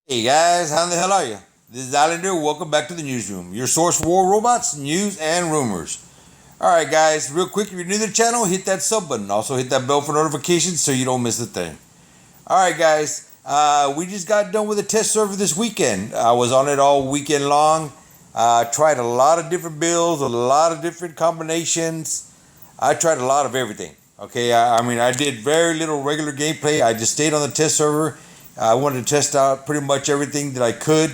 Hey guys, how the hell are you? This is Islander. Welcome back to the newsroom, your source for war robots, news, and rumors. Alright, guys, real quick, if you're new to the channel, hit that sub button. Also, hit that bell for notifications so you don't miss a thing. Alright, guys, we just got done with a test server this weekend. I was on it all weekend long. Tried a lot of different builds, a lot of different combinations. I tried a lot of everything. Okay, I did very little regular gameplay. I just stayed on the test server. I wanted to test out pretty much everything that I could,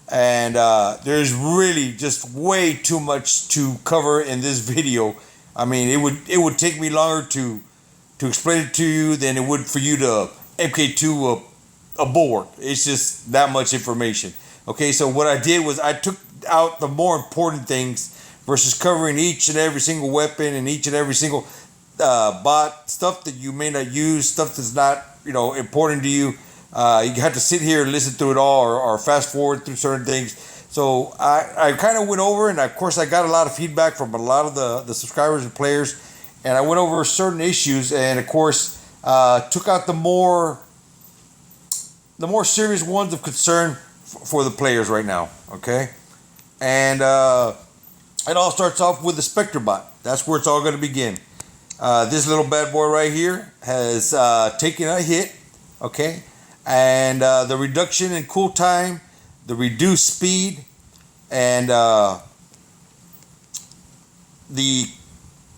and there's really just way too much to cover in this video. I mean, it would take me longer to explain it to you than it would for you to MK2 a board. It's just that much information. Okay, so what I did was I took out the more important things versus covering each and every single weapon and each and every single bot stuff that you may not use, stuff that's not important to you. You have to sit here and listen through it all, or fast forward through certain things. So I kind of went over, and of course I got a lot of feedback from a lot of the subscribers and players, and I went over certain issues, and of course took out the more serious ones of concern for the players right now. Okay, and it all starts off with the Spectre bot. That's where it's all going to begin. This little bad boy right here has taken a hit. Okay, and the reduction in cool time, the reduced speed, and the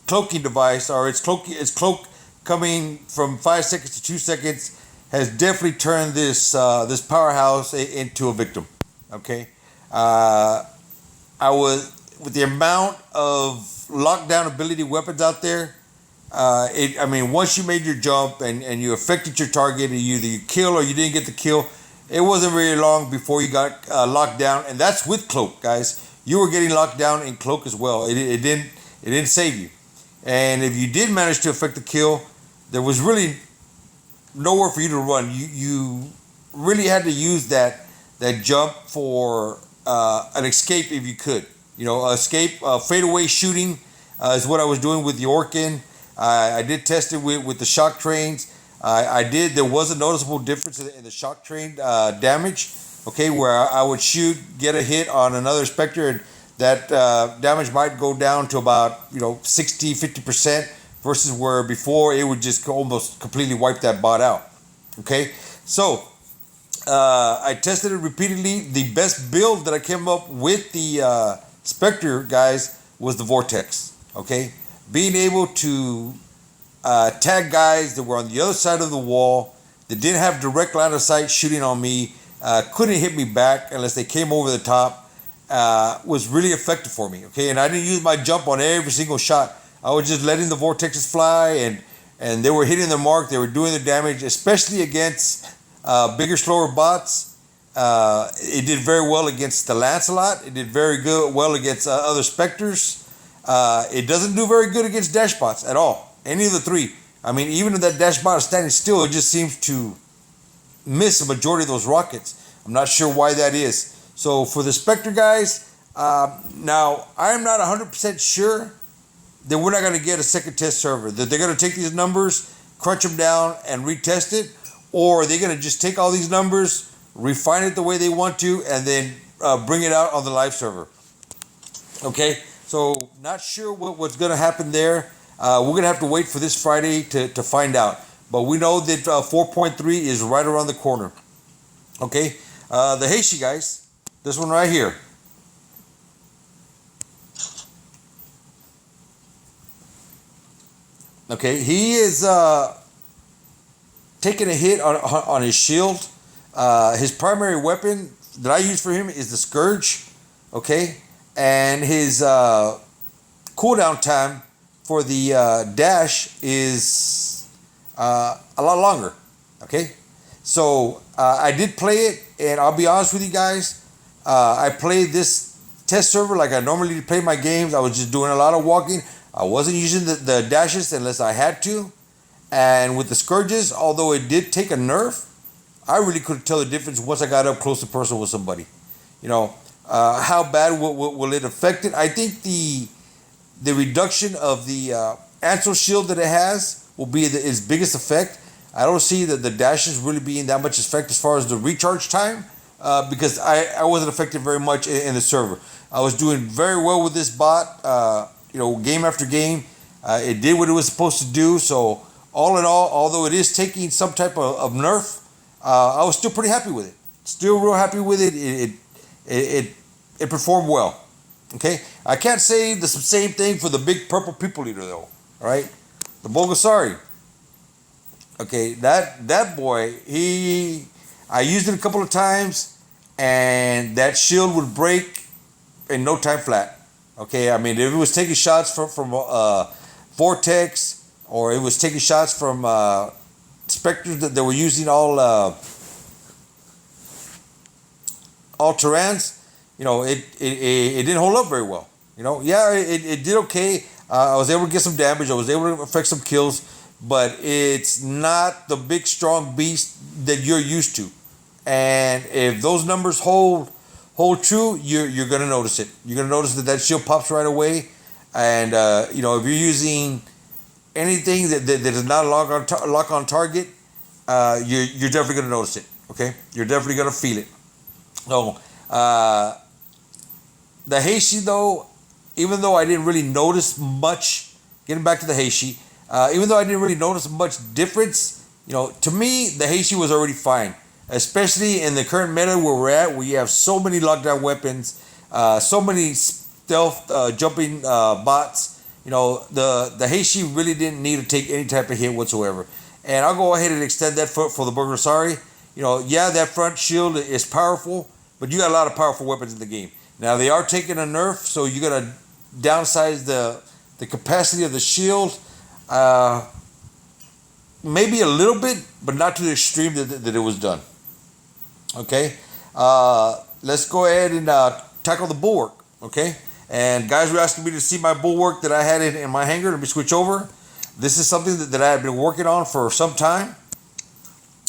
cloaking device, or its cloak coming from 5 seconds to 2 seconds, has definitely turned this powerhouse into a victim. Okay, I was with the amount of lockdown ability weapons out there. Once you made your jump and you affected your target, and either you kill or you didn't get the kill, it wasn't very long before you got locked down, and that's with cloak, guys. You were getting locked down in cloak as well. It didn't save you, and if you did manage to affect the kill, there was really nowhere for you to run. You really had to use that jump for an escape if you could. Escape, fadeaway shooting is what I was doing with the Orkin. I did test it with the shock trains. There was a noticeable difference in the shock train damage. Okay, where I would shoot, get a hit on another Spectre, and that damage might go down to about 60-50%, versus where before it would just almost completely wipe that bot out. Okay, so I tested it repeatedly. The best build that I came up with the Spectre, guys, was the Vortex. Okay, being able to tag guys that were on the other side of the wall, that didn't have direct line of sight shooting on me, couldn't hit me back unless they came over the top, was really effective for me. Okay, and I didn't use my jump on every single shot. I was just letting the vortexes fly, and they were hitting their mark. They were doing the damage, especially against bigger, slower bots. It did very well against the Lancelot. It did very well against other Spectres. It doesn't do very good against dashbots at all. Any of the three. Even if that dashbot is standing still, it just seems to miss a majority of those rockets. I'm not sure why that is. So for the Spectre guys, now I'm not 100% sure that we're not going to get a second test server. That they're going to take these numbers, crunch them down, and retest it, or they're going to just take all these numbers, refine it the way they want to, and then bring it out on the live server. Okay. So not sure what's going to happen there. We're going to have to wait for this Friday to find out. But we know that 4.3 is right around the corner. Okay. The Heishi, guys. This one right here. Okay. He is taking a hit on his shield. His primary weapon that I use for him is the Scourge. Okay. And his cooldown time for the dash is a lot longer. Okay, so I did play it, and I'll be honest with you guys. I played this test server like I normally play my games. I was just doing a lot of walking. I wasn't using the dashes unless I had to. And with the Scourges, although it did take a nerf, I really couldn't tell the difference once I got up close to person with somebody. How bad will it affect it? I think the reduction of the Ansel shield that it has will be its biggest effect. I don't see that the dashes really being that much effect as far as the recharge time because I wasn't affected very much in the server. I was doing very well with this bot. Game after game, it did what it was supposed to do. So all in all, although it is taking some type of nerf, I was still pretty happy with it. Still real happy with it. It performed well. Okay, I can't say the same thing for the big purple people eater though. All right, the Bulgasari. Okay, that boy, I used it a couple of times, and that shield would break in no time flat. Okay, I mean if it was taking shots from Vortex, or it was taking shots from Spectres that were using all Terrans, it didn't hold up very well. Yeah, it did okay. I was able to get some damage. I was able to affect some kills, but it's not the big strong beast that you're used to. And if those numbers hold true, you're gonna notice it. You're gonna notice that shield pops right away. And if you're using anything that is not a lock on target, you're definitely gonna notice it. Okay, you're definitely gonna feel it. So the Heishi though, even though I didn't really notice much, getting back to the Heishi, even though I didn't really notice much difference, to me the Heishi was already fine, especially in the current meta where we're at, where you have so many lockdown weapons, so many stealth jumping bots. The Heishi really didn't need to take any type of hit whatsoever, and I'll go ahead and extend that for the Bulgasari. Yeah, that front shield is powerful, but you got a lot of powerful weapons in the game. Now they are taking a nerf, so you gotta downsize the capacity of the shield, maybe a little bit, but not to the extreme that it was done. Okay, let's go ahead and tackle the bulwark. Okay, and guys were asking me to see my bulwark that I had in my hangar. Let me switch over. This is something that I have been working on for some time,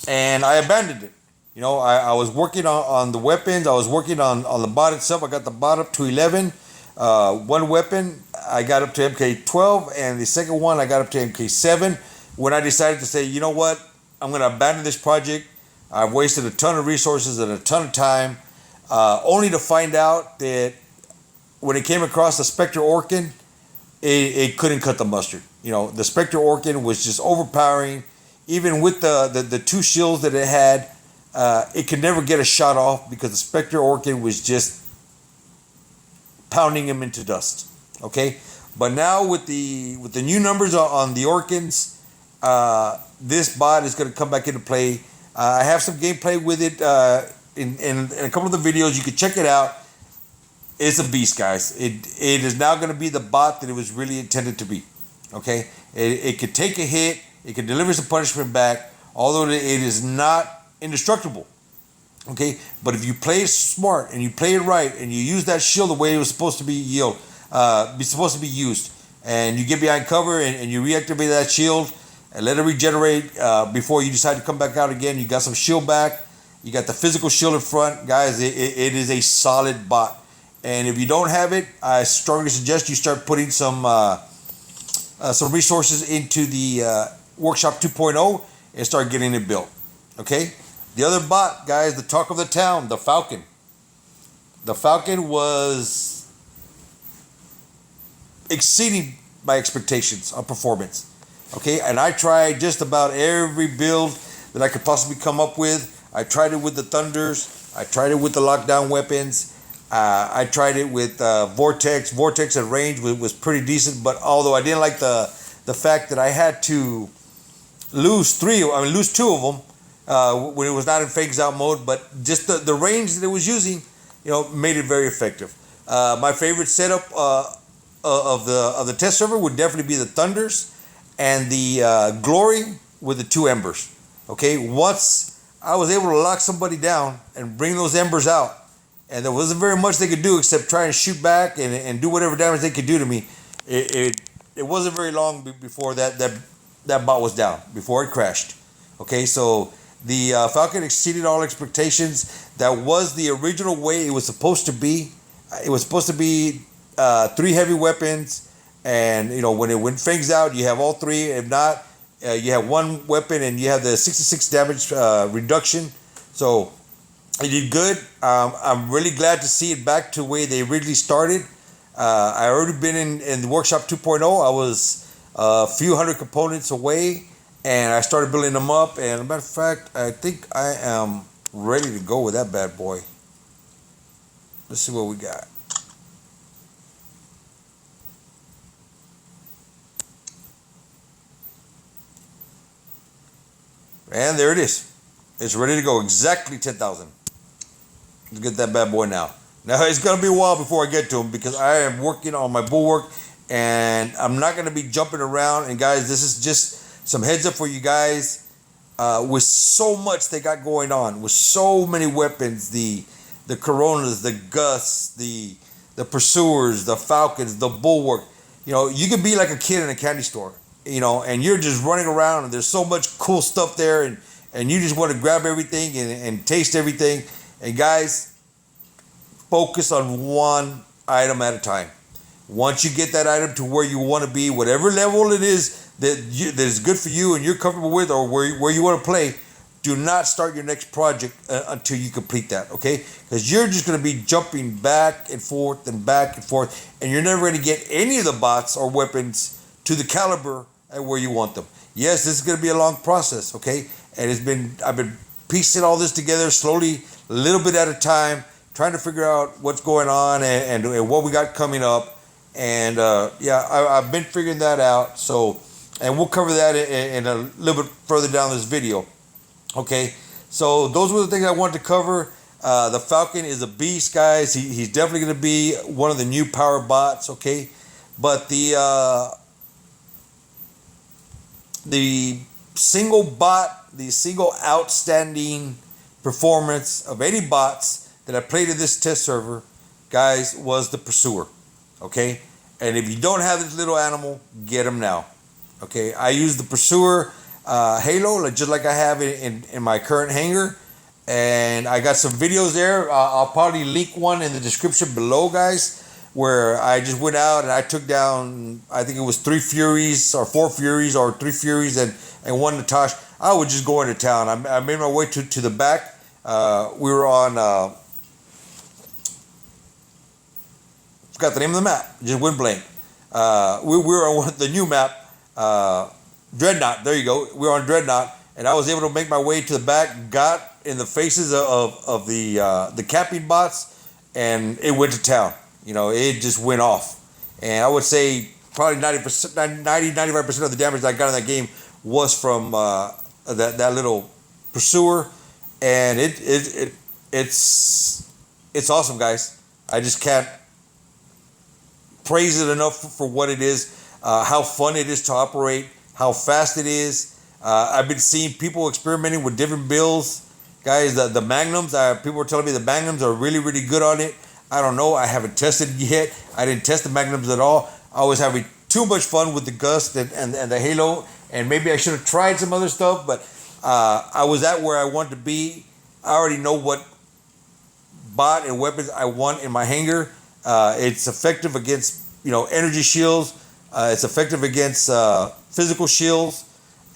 and I abandoned it. I was working on the weapons. I was working on the bot itself. I got the bot up to 11. One weapon I got up to MK12, and the second one I got up to MK7. When I decided to say, you know what, I'm going to abandon this project. I've wasted a ton of resources and a ton of time, only to find out that when it came across the Spectre Orkin, it couldn't cut the mustard. The Spectre Orkin was just overpowering. Even with the two shields that it had, it could never get a shot off because the Spectre Orkin was just pounding him into dust. Okay, but now with the new numbers on the Orkins, this bot is going to come back into play. I have some gameplay with it in a couple of the videos. You can check it out. It's a beast, guys. It is now going to be the bot that it was really intended to be. Okay, it could take a hit. It can deliver some punishment back, although it is not indestructible. Okay, but if you play it smart and you play it right and you use that shield the way it was supposed to be used, and you get behind cover and you reactivate that shield and let it regenerate before you decide to come back out again, you got some shield back. You got the physical shield in front, guys. It is a solid bot, and if you don't have it, I strongly suggest you start putting some resources into the Workshop 2.0 and start getting it built. Okay, the other bot, guys, the talk of the town, the Falcon. The Falcon was exceeding my expectations on performance. Okay, and I tried just about every build that I could possibly come up with. I tried it with the Thunders. I tried it with the lockdown weapons. I tried it with Vortex. Vortex at range was pretty decent, but although I didn't like the fact that I had to lose two of them when it was not in phase out mode, but just the range that it was using, made it very effective. My favorite setup of the test server would definitely be the Thunders and the Glory with the two Embers. Okay, once I was able to lock somebody down and bring those Embers out, and there wasn't very much they could do except try and shoot back and do whatever damage they could do to me. It wasn't very long before that bot was down, before it crashed. Okay, so the Falcon exceeded all expectations. That was the original way it was supposed to be. It was supposed to be 3 heavy weapons, and when it went fangs out, you have all 3. If not, you have 1 weapon and you have the 66 damage reduction. So It did good. I'm really glad to see it back to the way they originally started. I already been in the workshop 2.0. I was a few hundred components away, and I started building them up. And as a matter of fact, I think I am ready to go with that bad boy. Let's see what we got. And there it is. It's ready to go. Exactly 10,000. Let's get that bad boy now. Now it's gonna be a while before I get to him because I am working on my bulwark, and I'm not gonna be jumping around. And guys, this is just some heads up for you guys. With so much they got going on, with so many weapons, the Coronas, the Gusts, the Pursuers, the Falcons, the Bulwark. You know, you could be like a kid in a candy store. You know, and you're just running around, and there's so much cool stuff there, and you just want to grab everything and taste everything. And guys, focus on one item at a time. Once you get that item to where you want to be, whatever level it is that is good for you and you're comfortable with, or where you want to play, do not start your next project until you complete that, okay? Because you're just going to be jumping back and forth, and you're never going to get any of the bots or weapons to the caliber at where you want them. Yes, this is going to be a long process, okay? And I've been piecing all this together slowly, a little bit at a time, trying to figure out what's going on and what we got coming up. And yeah, I've been figuring that out. So, and we'll cover that in a little bit further down this video. Okay, so those were the things I wanted to cover. The Falcon is a beast, guys. He's definitely going to be one of the new power bots. Okay, but the single bot, the single outstanding performance of any bots that I played in this test server, guys, was the Pursuer. Okay, and if you don't have this little animal, get him now. Okay, I use the Pursuer Halo just like I have in my current hangar, and I got some videos there. I'll probably link one in the description below, guys, where I just went out and I took down, I think it was 3 Furies or 4 Furies or 3 Furies and 1 Natosh. I would just go into town. I made my way to the back. We were on, forgot the name of the map, just went blank. We were on the new map, Dreadnought. There you go. We were on Dreadnought, and I was able to make my way to the back, got in the faces of the capping bots, and it went to town. You know, it just went off. And I would say probably 95% of the damage that I got in that game was from that little Pursuer. And it's awesome, guys. I just can't praise it enough for what it is, how fun it is to operate, how fast it is. I've been seeing people experimenting with different builds. Guys, the Magnums, people were telling me the Magnums are really, really good on it. I don't know. I haven't tested it yet. I didn't test the Magnums at all. I was having too much fun with the Gust and the Halo, and maybe I should have tried some other stuff, but I was at where I wanted to be. I already know what bot and weapons I want in my hangar. It's effective against, energy shields. It's effective against physical shields.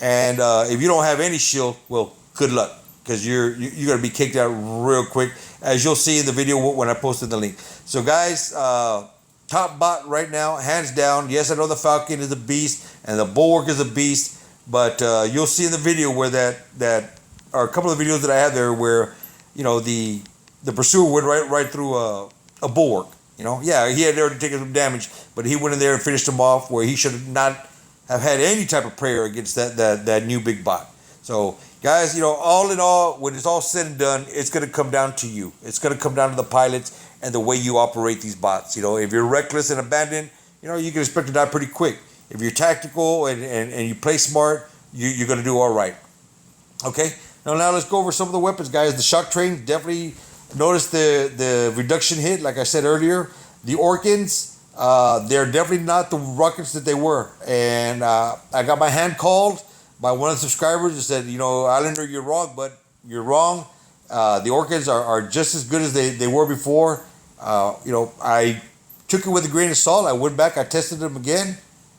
And if you don't have any shield, well, good luck, because you're going to be kicked out real quick, as you'll see in the video when I posted the link. So guys, top bot right now, hands down. Yes, I know the Falcon is a beast and the Bulwark is a beast, but you'll see in the video where that are a couple of videos that I have there where, the Pursuer went right through a Bulwark. Yeah, he had already taken some damage, but he went in there and finished him off where he should not have had any type of prayer against that new big bot. So guys, all in all, when it's all said and done, it's going to come down to you. It's going to come down to the pilots and the way you operate these bots. If you're reckless and abandoned, you can expect to die pretty quick. If you're tactical and you play smart, you're going to do all right. Okay, now let's go over some of the weapons, guys. The Shock Train, definitely notice the reduction hit, like I said earlier. The Orkans, they're definitely not the rockets that they were. And I got my hand called by one of the subscribers who said, Islander, you're wrong, but you're wrong. The Orkans are just as good as they were before. I took it with a grain of salt. I went back, I tested them again,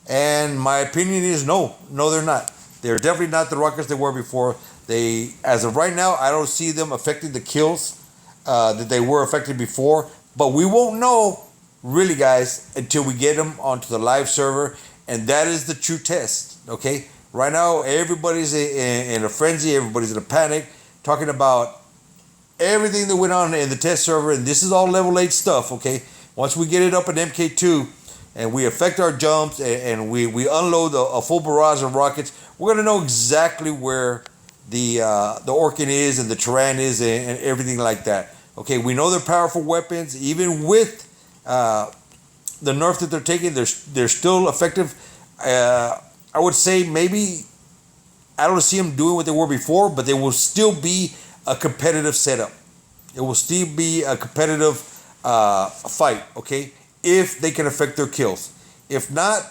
and my opinion is no, they're not. They're definitely not the rockets they were before. As of right now, I don't see them affecting the kills. that they were affected before, but we won't know really, guys, until we get them onto the live server, and that is the true test. Okay, right now everybody's in a frenzy, everybody's in a panic, talking about everything that went on in the test server, and this is all level 8 stuff. Okay, once we get it up in MK2 and we affect our jumps and we unload a full barrage of rockets, we're gonna know exactly where the Orkan is and the Terran is and everything like that. Okay, we know they're powerful weapons. Even with the nerf that they're taking, they're still effective. I would say maybe I don't see them doing what they were before, but they will still be a competitive setup. It will still be a competitive fight. Okay, if they can affect their kills. If not,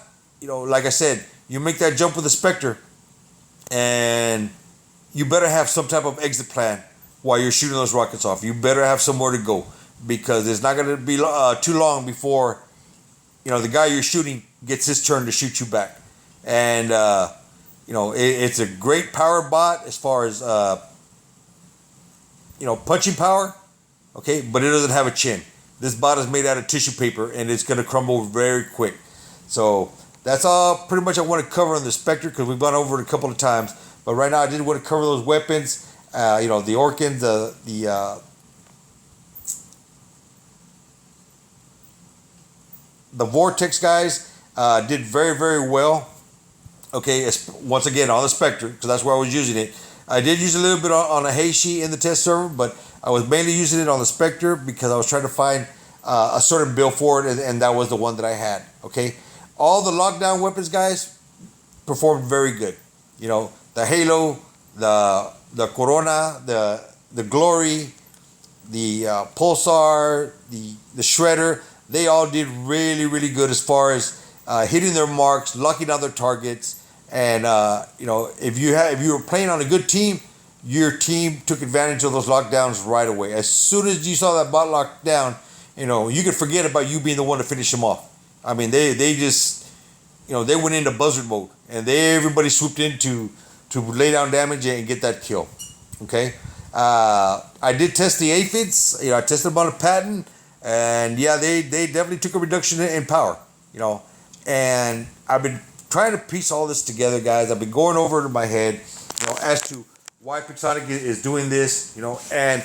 like I said, you make that jump with the Spectre, and you better have some type of exit plan while you're shooting those rockets off. You better have somewhere to go, because it's not going to be too long before the guy you're shooting gets his turn to shoot you back. And it's a great power bot as far as punching power. Okay, but it doesn't have a chin. This bot is made out of tissue paper, and it's going to crumble very quick. So that's all pretty much I want to cover on the Spectre, because we've gone over it a couple of times. But right now I did want to cover those weapons. The Orkan, the Vortex guys did very, very well. Okay, once again on the Spectre, because that's where I was using it. I did use a little bit on a Heishi in the test server, but I was mainly using it on the Spectre because I was trying to find a certain build for it, and that was the one that I had. Okay, all the lockdown weapons, guys, performed very good. The Halo, the Corona, the Glory, the Pulsar, the Shredder, they all did really, really good as far as hitting their marks, locking down their targets. And if you were playing on a good team, your team took advantage of those lockdowns right away. As soon as you saw that bot locked down, you could forget about you being the one to finish them off. I mean, they just they went into buzzard mode, and everybody swooped in to lay down damage and get that kill. Okay, I did test the aphids. I tested them on a patent, and yeah, they definitely took a reduction in power. And I've been trying to piece all this together, guys. I've been going over it in my head, as to why Pixonic is doing this, and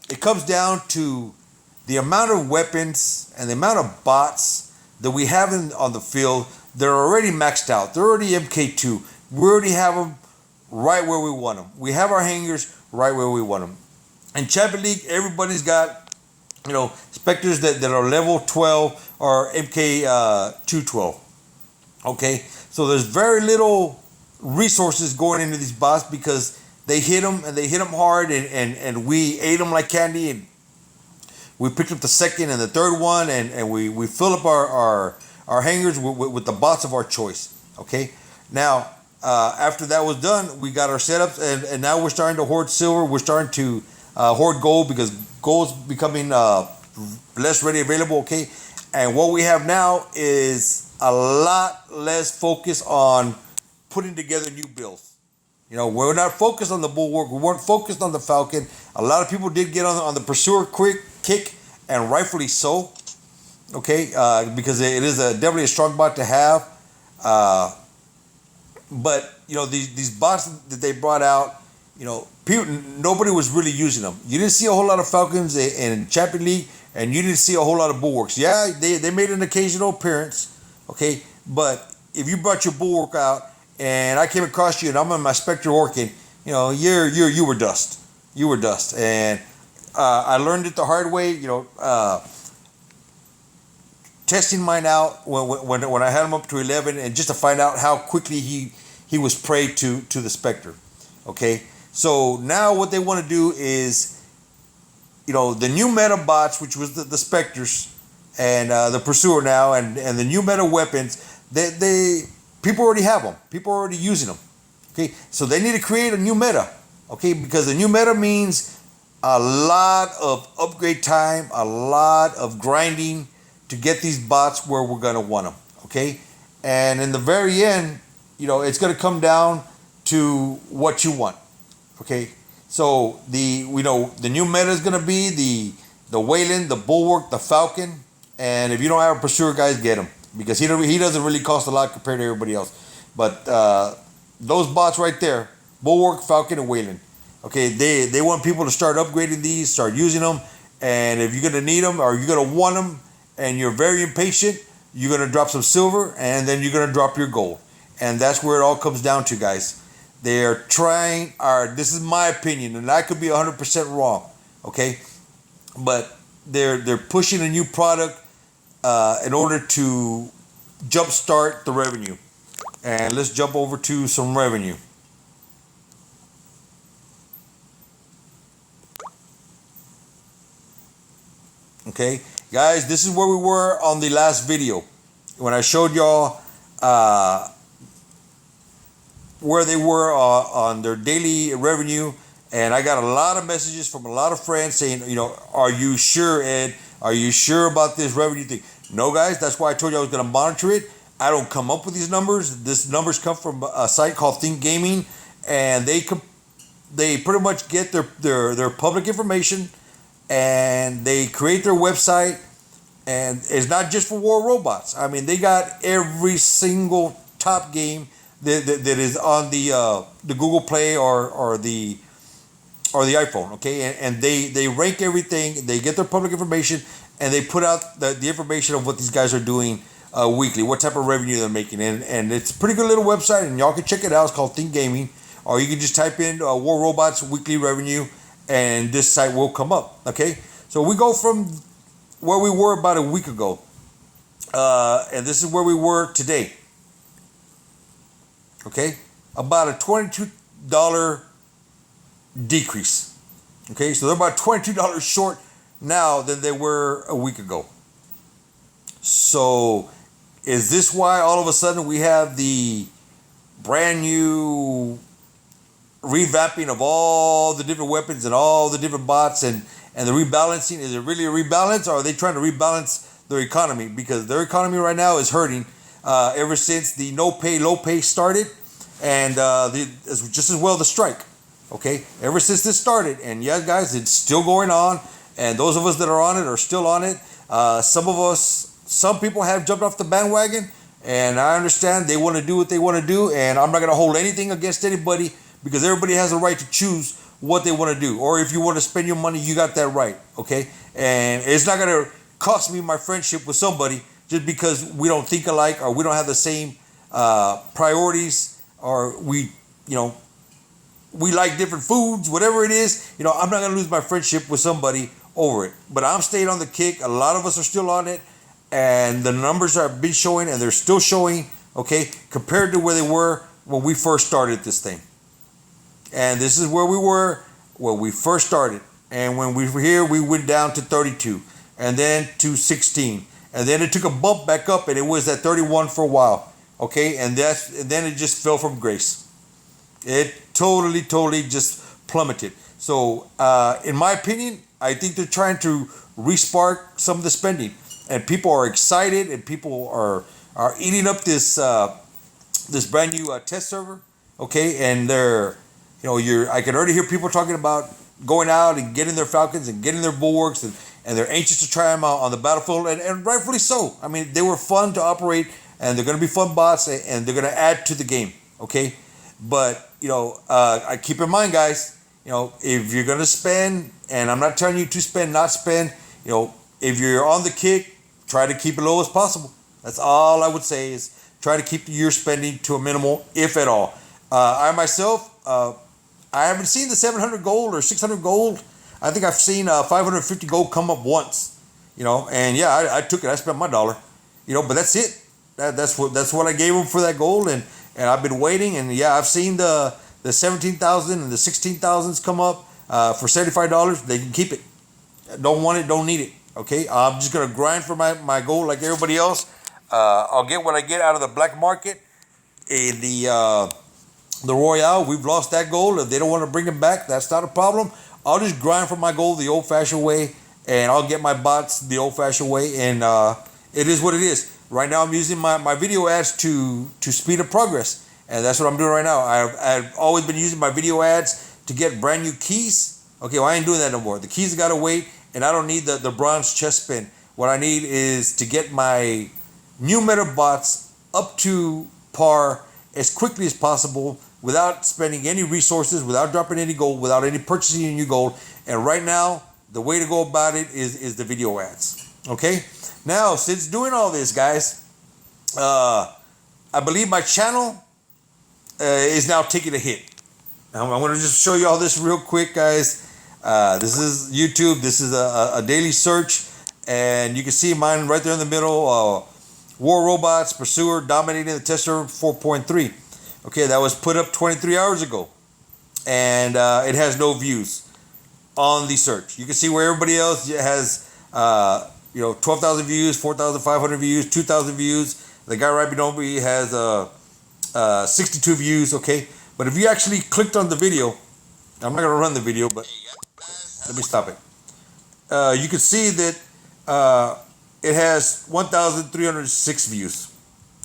it comes down to the amount of weapons and the amount of bots that we have on the field. They're already maxed out. They're already MK2. We already have them right where we want them. We have our hangers right where we want them. In Champion League, everybody's got, Spectres that are level 12 or MK 212. Okay, so there's very little resources going into these bots because they hit them and they hit them hard, and we ate them like candy, and we picked up the second and the third one, and we fill up our hangers with the bots of our choice. Okay, now after that was done, we got our setups, and now we're starting to hoard silver. We're starting to hoard gold, because gold's becoming less ready available. Okay, and what we have now is a lot less focus on putting together new builds. We're not focused on the Bulwark. We weren't focused on the Falcon. A lot of people did get on the Pursuer quick kick, and rightfully so. Okay, because it is definitely a strong bot to have. But these bots that they brought out, nobody was really using them. You didn't see a whole lot of Falcons in Champion League, and you didn't see a whole lot of Bulwarks. Yeah, they made an occasional appearance. Okay, but if you brought your Bulwark out and I came across you and I'm in my Spectre Orkan, you were dust. You were dust, and I learned it the hard way. Testing mine out when I had him up to 11, and just to find out how quickly he was prey to the Spectre. Okay, so now what they want to do is, the new meta bots, which was the Spectres and the Pursuer now, and the new meta weapons, they people already have them. People are already using them. Okay, so they need to create a new meta. Okay, because the new meta means a lot of upgrade time, a lot of grinding to get these bots where we're gonna want them. Okay, and in the very end, it's gonna come down to what you want. Okay, So the new meta is gonna be the Wayland, the Bulwark, the Falcon, and if you don't have a Pursuer, guys, get him because he doesn't really cost a lot compared to everybody else. But those bots right there, Bulwark, Falcon, and Wayland. Okay, they want people to start upgrading these, start using them, and if you're gonna need them or you're gonna want them, and you're very impatient, you're gonna drop some silver, and then you're gonna drop your gold, and that's where it all comes down to, guys. They're trying. This is my opinion, and I could be 100% wrong. Okay, but they're pushing a new product in order to jumpstart the revenue. And let's jump over to some revenue. Okay, guys, this is where we were on the last video when I showed y'all where they were on their daily revenue. And I got a lot of messages from a lot of friends saying, are you sure, Ed? Are you sure about this revenue thing? No, guys, that's why I told you I was going to monitor it. I don't come up with these numbers. These numbers come from a site called Think Gaming, and they pretty much get their public information, and they create their website, and it's not just for War Robots. I mean, they got every single top game that is on the Google Play or the iPhone. Okay, and they rank everything. They get their public information, and they put out the information of what these guys are doing weekly, what type of revenue they're making, and it's a pretty good little website, and y'all can check it out. It's called Think Gaming, or you can just type in War Robots weekly revenue, and this site will come up. Okay, so we go from where we were about a week ago, and this is where we were today. Okay, about a $22 decrease. Okay, so they're about $22 short now than they were a week ago. So is this why all of a sudden we have the brand new revamping of all the different weapons and all the different bots and the rebalancing? Is it really a rebalance, or are they trying to rebalance their economy? Because their economy right now is hurting ever since the no pay, low pay started, and just as well the strike. Okay, ever since this started, and yeah, guys, it's still going on, and those of us that are on it are still on it. Some people have jumped off the bandwagon, and I understand they want to do what they want to do, and I'm not going to hold anything against anybody because everybody has a right to choose what they want to do. Or if you want to spend your money, you got that right, okay? And it's not going to cost me my friendship with somebody just because we don't think alike or we don't have the same priorities, or we like different foods, whatever it is. I'm not going to lose my friendship with somebody over it. But I'm staying on the kick. A lot of us are still on it. And the numbers have been showing, and they're still showing, okay, compared to where they were when we first started this thing. And this is where we were when we first started. And when we were here, we went down to 32, and then to 16. And then it took a bump back up, and it was at 31 for a while, okay? And then it just fell from grace. It totally just plummeted. So, in my opinion, I think they're trying to respark some of the spending. And people are excited, and people are eating up this brand new test server, okay? And I can already hear people talking about going out and getting their Falcons and getting their Bulwarks, and they're anxious to try them out on the battlefield, and rightfully so. I mean, they were fun to operate, and they're going to be fun bots, and they're going to add to the game, okay? But I keep in mind, guys, if you're going to spend, and I'm not telling you to spend, not spend, if you're on the kick, try to keep it low as possible. That's all I would say, is try to keep your spending to a minimal, if at all. I myself, I haven't seen the 700 gold or 600 gold. I think I've seen 550 gold come up once, and yeah, I took it. I spent my dollar, but that's it. That's what I gave them for that gold, and I've been waiting, and yeah, I've seen the 17,000 and the 16,000s come up for $75. They can keep it. Don't want it, don't need it. Okay, I'm just gonna grind for my gold like everybody else. I'll get what I get out of the black market. In the Royale, we've lost that gold. If they don't want to bring it back, that's not a problem. I'll just grind for my gold the old-fashioned way, and I'll get my bots the old-fashioned way. And it is what it is. Right now, I'm using my video ads to speed up progress, and that's what I'm doing right now. I've always been using my video ads to get brand new keys. Okay, well, I ain't doing that no more. The keys gotta wait, and I don't need the bronze chest spin. What I need is to get my new Metabots up to par as quickly as possible without spending any resources, without dropping any gold, without any purchasing any new gold. And right now, the way to go about it is the video ads. Okay? Now, since doing all this, guys, I believe my channel is now taking a hit. I'm going to just show you all this real quick, guys. This is YouTube. This is a daily search. And you can see mine right there in the middle. War Robots, Pursuer, dominating the test server 4.3. Okay, that was put up 23 hours ago. And it has no views on the search. You can see where everybody else has, 12,000 views, 4,500 views, 2,000 views. The guy right below me has 62 views, okay? But if you actually clicked on the video, I'm not going to run the video, but let me stop it. You can see that it has 1,306 views,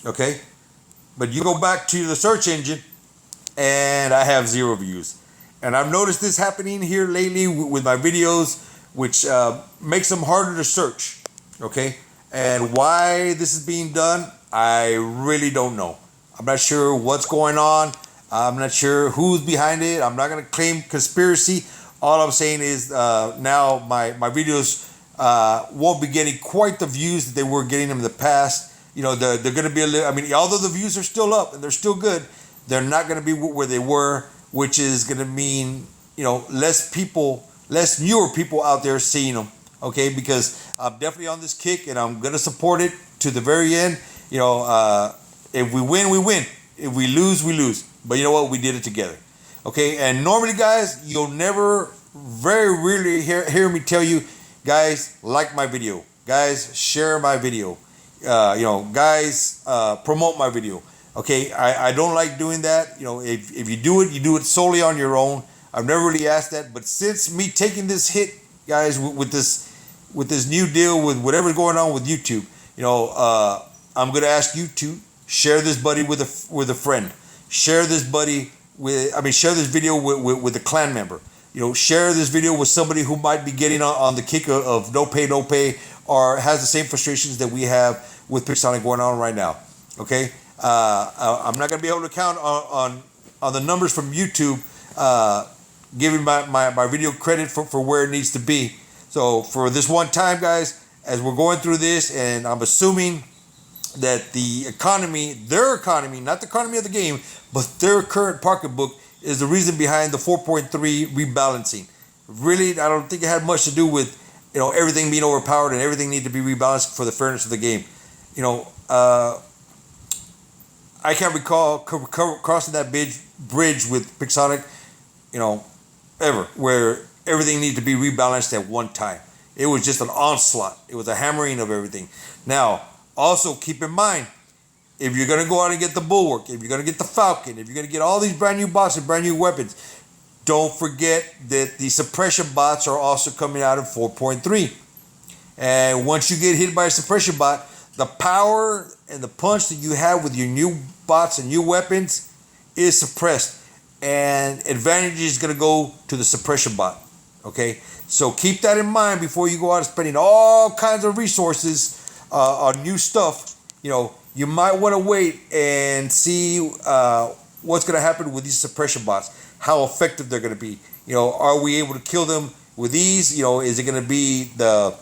okay? But you go back to the search engine, and I have 0 views. And I've noticed this happening here lately with my videos, which makes them harder to search, okay? And why this is being done, I really don't know. I'm not sure what's going on. I'm not sure who's behind it. I'm not going to claim conspiracy. All I'm saying is now my videos won't be getting quite the views that they were getting in the past. You know, they're going to be a little, I mean, although the views are still up and they're still good, they're not going to be where they were, which is going to mean, less newer people out there seeing them. Okay, because I'm definitely on this kick and I'm going to support it to the very end. If we win, we win. If we lose, we lose. But you know what? We did it together. Okay, and normally, guys, you'll never very rarely hear me tell you, guys, like my video. Guys, share my video. Guys, promote my video. Okay, I don't like doing that. If you do it solely on your own. I've never really asked that. But since me taking this hit, guys, with this new deal, with whatever's going on with YouTube, I'm going to ask you to share this buddy with a friend. Share this share this video with a clan member. Share this video with somebody who might be getting on the kick of no pay, or has the same frustrations that we have with Pixonic going on right now. Okay, I'm not going to be able to count on the numbers from YouTube giving my video credit for where it needs to be. So for this one time, guys, as we're going through this, and I'm assuming that the economy, their economy, not the economy of the game, but their current pocketbook is the reason behind the 4.3 rebalancing. Really, I don't think it had much to do with, everything being overpowered and everything need to be rebalanced for the fairness of the game. I can't recall crossing that bridge with Pixonic, ever, where everything needed to be rebalanced at one time. It was just an onslaught. It was a hammering of everything. Now, also keep in mind, if you're going to go out and get the Bulwark, if you're going to get the Falcon, if you're going to get all these brand new bots and brand new weapons, don't forget that the suppression bots are also coming out in 4.3. And once you get hit by a suppression bot, the power and the punch that you have with your new bots and new weapons is suppressed. And advantage is going to go to the suppression bot. Okay? So keep that in mind before you go out spending all kinds of resources on new stuff. You might want to wait and see what's going to happen with these suppression bots, how effective they're going to be. Are we able to kill them with ease? Is it going to be the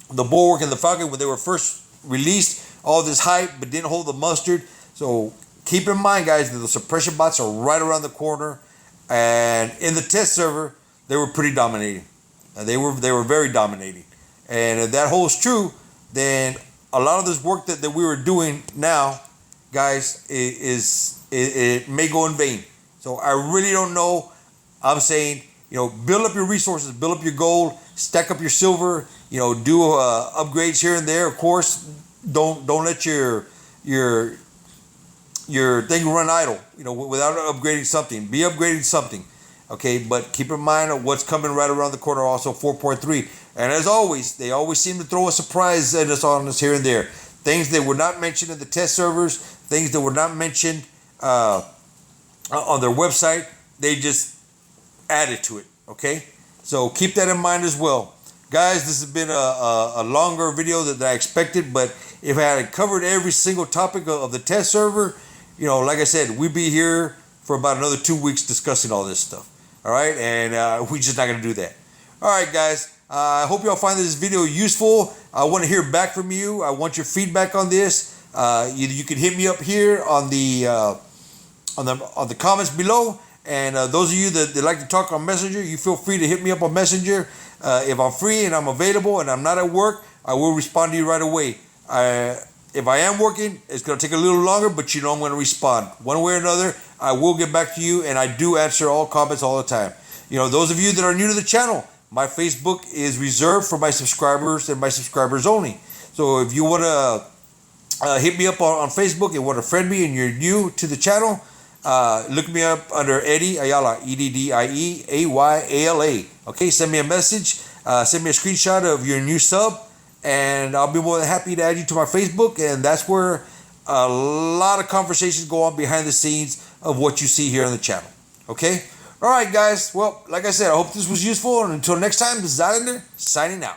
Bulwark and the Falcon when they were first released, all this hype but didn't hold the mustard? So keep in mind, guys, that the suppression bots are right around the corner, and in the test server they were pretty dominating. They were very dominating, and if that holds true, then a lot of this work that we were doing now, guys, it may go in vain. So I really don't know. I'm saying, build up your resources, build up your gold, stack up your silver, do upgrades here and there. Of course, don't let your thing run idle, without upgrading something. Be upgrading something. Okay, but keep in mind of what's coming right around the corner, also 4.3. And as always, they always seem to throw a surprise at us on us here and there. Things that were not mentioned in the test servers, things that were not mentioned on their website, they just added to it. Okay, so keep that in mind as well, guys. This has been a longer video than I expected, but if I had covered every single topic of the test server, like I said, we'd be here for about another 2 weeks discussing all this stuff. All right, and we're just not gonna do that. All right, guys. I hope y'all find this video useful. I want to hear back from you. I want your feedback on this. Either you can hit me up here on the comments below, and those of you that like to talk on Messenger, you feel free to hit me up on Messenger. If I'm free and I'm available and I'm not at work, I will respond to you right away. If I am working, it's going to take a little longer, but I'm going to respond. One way or another, I will get back to you, and I do answer all comments all the time. Those of you that are new to the channel, my Facebook is reserved for my subscribers and my subscribers only. So if you want to hit me up on Facebook and want to friend me and you're new to the channel, look me up under Eddie Ayala, EDDIEAYALA. Okay, send me a message, send me a screenshot of your new sub, and I'll be more than happy to add you to my Facebook, and that's where a lot of conversations go on behind the scenes of what you see here on the channel. Okay? All right, guys. Well, like I said, I hope this was useful, and until next time, this is Islander signing out.